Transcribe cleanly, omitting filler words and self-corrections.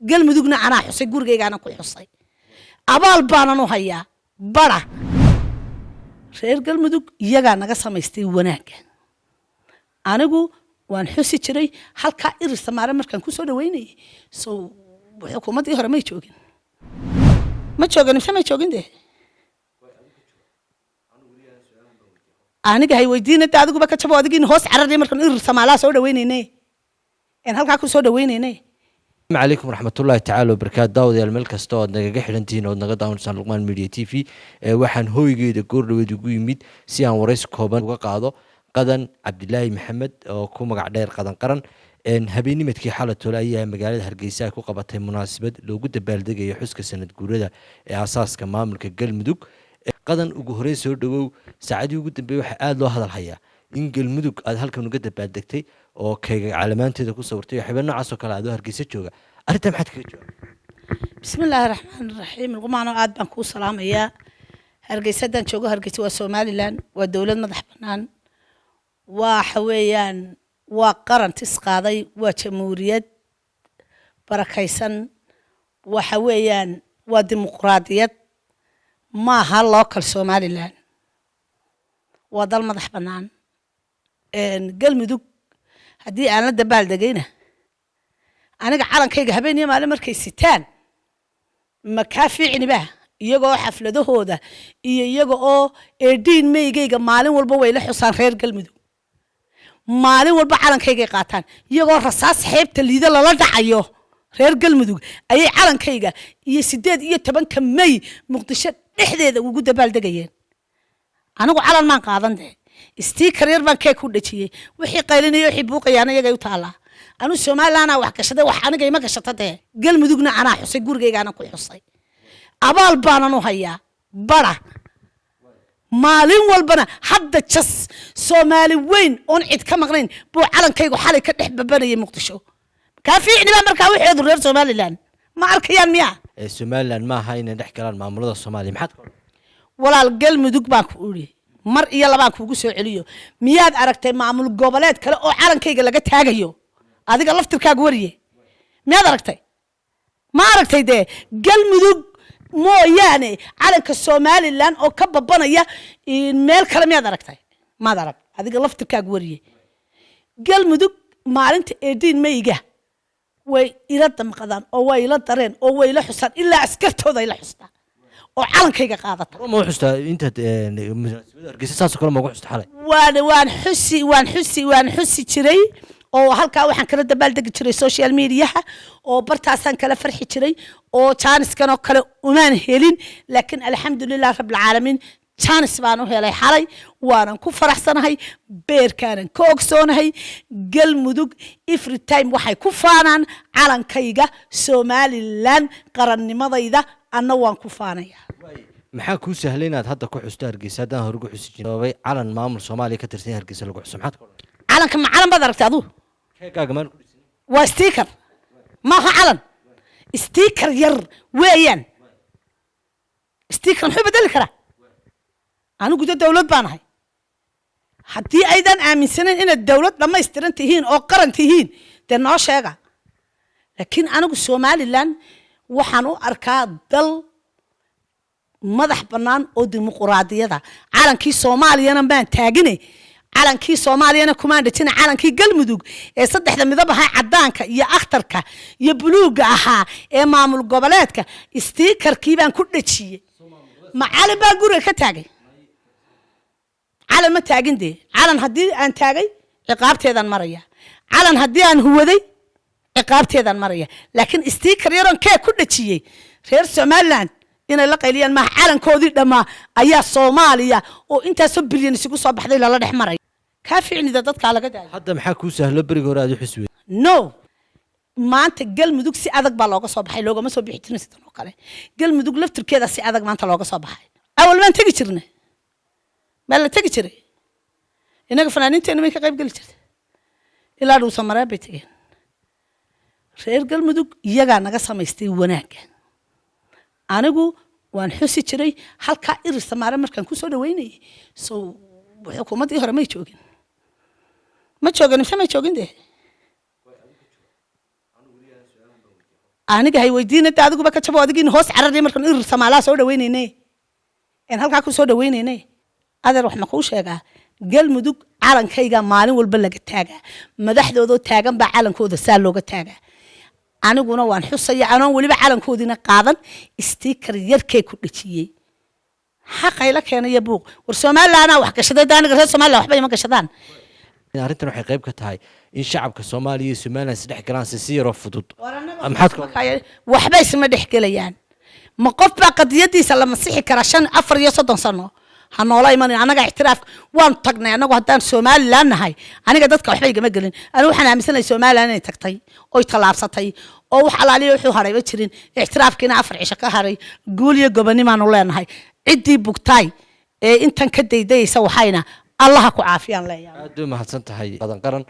galmudugna anaa xusay gurigaygaana ku xusay abaal baanan u hayaa bara reer galmudug iyagaa naga samaystay wanaaga anigu waan xusi jiray halka irir Soomaali markaan ku soo dhaweynay soo xukuumadii hore ma joogin ma joogin de aniga hay weydiinada adigu ba ka jabo adigiin hoos cararay markaan irir Soomaaliya soo dhaweynay in halka ku soo dhaweynay عليكم ورحمة الله تعالى وبركاته داود يا الملك استود نجا حلنتين ودنا داون سان لقمان ميديا تي في waxaan hooygeeda goordhaweed ugu yimid si aan wareys kooban uga qaado qadan Cabdilaahi Maxamed oo ku magac dheer qadan qaran habeenimidkii xalatoola ayaa magaalada Hargeysa ku qabatay munaasabad loogu dabaaldegayo xuska sanad guurada ee asaaska maamulka Galmudug qadan ugu horeey soo dhawow saacadii ugu dambeeyay waxa aad loo hadal hayaa in Galmudug aad halkan uga dabaaldegtay oo kayga calaamaanteeda ku sawirtay xibno noocaas oo kale aad Hargeysa jooga arinta maxad kaga jooga bismillaahir rahmaanir rahiim qumano aad baan ku salaamayaa Hargeysadan joogo Hargeysa waa Soomaaliland waa dawlad madax banaan waa xaweeyaan waa qaran tisqaaday waa jamhuuriyad barakaysan waxa weeyaan waa dimuqraadiyad ma aha local Soomaaliland waa dal madax banaan galmudug hadii aan la dabaaldegayna aniga calankayga habeenimo maalin markay sitaan ma ka fiicniba iyagoo xafladahooda iyo iyaga oo eedin meygayga maalin walba way la xusaan reer galmudug maalin walba calankayga qaataan iyagoo rasaas xeebta liida lala dhacayo reer galmudug ayay calankayga iyo 18 May Muqdisho dhexdeeda ugu dabaaldegayeen anigu calan maan qaadan sticker yar baan ku dhajiyay wixii qaylinayo wixii buuqayana iyaga u taala anu Soomaaliland wax gashaday wax aniga ima gashatay galmudugna anaa xusay gurigaygaana ku xusay abaal baanan u hayaa bara maalin walbana hadda jas Soomaali weyn on cid ka maqnayn buu calankaygu xalay ka dhex babanayay Muqdisho ka fiicniba markaa wixii reer Soomaaliland ma arkayaan miya Soomaaliland ma aha inay dhex galaan maamulada Soomaaliya maxad walaal galmudug baan ku uri mar iyo labaan kuugu soo celiyo miyaad aragtay maamul goboleed kale oo calankayga laga taagayo adiga laftirkaaga wariye miyaad aragtay ma aragtay de galmudug mooyaane calanka Soomaaliland oo ka babanaya meel kale miyaad aragtay ma arag adiga laftirkaaga wariye galmudug maalinta 18 Mayga way ila damqadaan oo way ila dareen oo way la xusaan ilaa askartooda ay la xustaan oo calankayga qaadata ma xusta inta munaasabada Hargeysa saas kale ma ugu xusta xalay waan xusi jiray oo halka waxaan kala dabaaldegi jiray social media oo bartaasan kala farxi jiray oo chance-kan oo kale umaan helin laakiin alxamdulillah rabbil caalamiin chance baan u helay xalay waanan ku faraxsanahay beerkaanan ka ogsoonahay galmudug every time waxay ku faanaan calankayga Soomaaliland qarannimadayda anna waan ku faanaya maxaa ku sahlan inaad hadda ku xusto Hargeysa hadaan hore ugu xusi jiray calan maamul Soomaaliya ka tirsan Hargeysa lagu xuso maxaad calanka ma calan baad aragtay adu keegaaga maan ku dhisin waa sticker ma ha calan sticker yar weeyaan sticker wuxuu bedeli karaa anigu dawlad baan ahay haddii aydan aaminsaneyn inaad dawlad dhamaystiran tihiin oo qaran tihiin de noo sheega laakiin anigu Soomaaliland waxaan u arkaa dal madax banaan oo dimuqraadiyada calankii Soomaaliyana baan taagine calankii Soomaaliyana kuma dhajina calankii galmudug ee saddexda midab ah cadaanka iyo akhtarka iyo buluuga ahaa ee maamul goboleedka sticker-kii baan ku dhajiyay macalin baa guriga ka taagay calan ma taagin de calan hadii aan taagay ciqaabteedan maraya calan hadii aan huwaday ciqaabteedan maraya laakiin sticker yaran ku dhajiyay reer Soomaaliland inay la qayliyaan ma calankoodii dhamaa ayaa Soomaaliya oo intaas bilyan isugu soo baxday la dhex maray ka fiicnida dadka laga daayo hadda maxaa ku sahlo bariga hore aad u xisbay no maanta galmudug si adag baa looga soo baxay loogama soo bixi jirin sidoo kale galmudug laftirkeeda si adag maanta looga soo baxay awal maan tagi jirnay ma la tagi jiray inaga fanaaniinteena way ka qayb gali jirtay ilaa uu Soomaaliya bay tageen reer galmudug iyaga naga samaystay wanaaga anigu waan xusi jiray halka irir Soomaali markaan ku soo dhaweynay soo xukuumadii hore ma joogin ma joogin de aniga hay weydiin inta adigu ba ka jabo adigin hoos cararnay markaan ir Soomaaliya soo dhaweyneenay in halka ku soo dhaweyneenay adeer wax ma ku sheegaa galmudug calankayga maalin walba laga taaga madaxdooda taagan ba calankooda saa looga taaga aniguna waan xusaya anoo waliba calankoodina qaadan sticker yarkay ku dhijiyay xaqayla keenaya buuq war Soomaaliya wax gashaday daaniga reer Soomaaliya waxba ima gashadaan arrintan waxay qayb ka tahay in shacabka Soomaaliya iyo Soomaaliland saddex galaan si yar fudud waxba isma dhexgelayaan ma qof ba qadiyadiisa la masixi kara 4 iyo 30 sano hanoola iman anaga ixtiraaf waan tagnay anagu hadaan Soomaaliland nahay aniga dadka waxba igama galin anigu waxaan aaminsanahay Soomaaliland inay tagtay oo talaabsatay oo wax alaaliyo wuxuu haray jirin ixtiraafkiina 4 cisho ka haray guul iyo gobonnimaanu leenahay cidii bugtay ee intan ka daydaysa waxayna Allah ku caafiyaan leeyahay aad u mahadsan tahay qadan qaran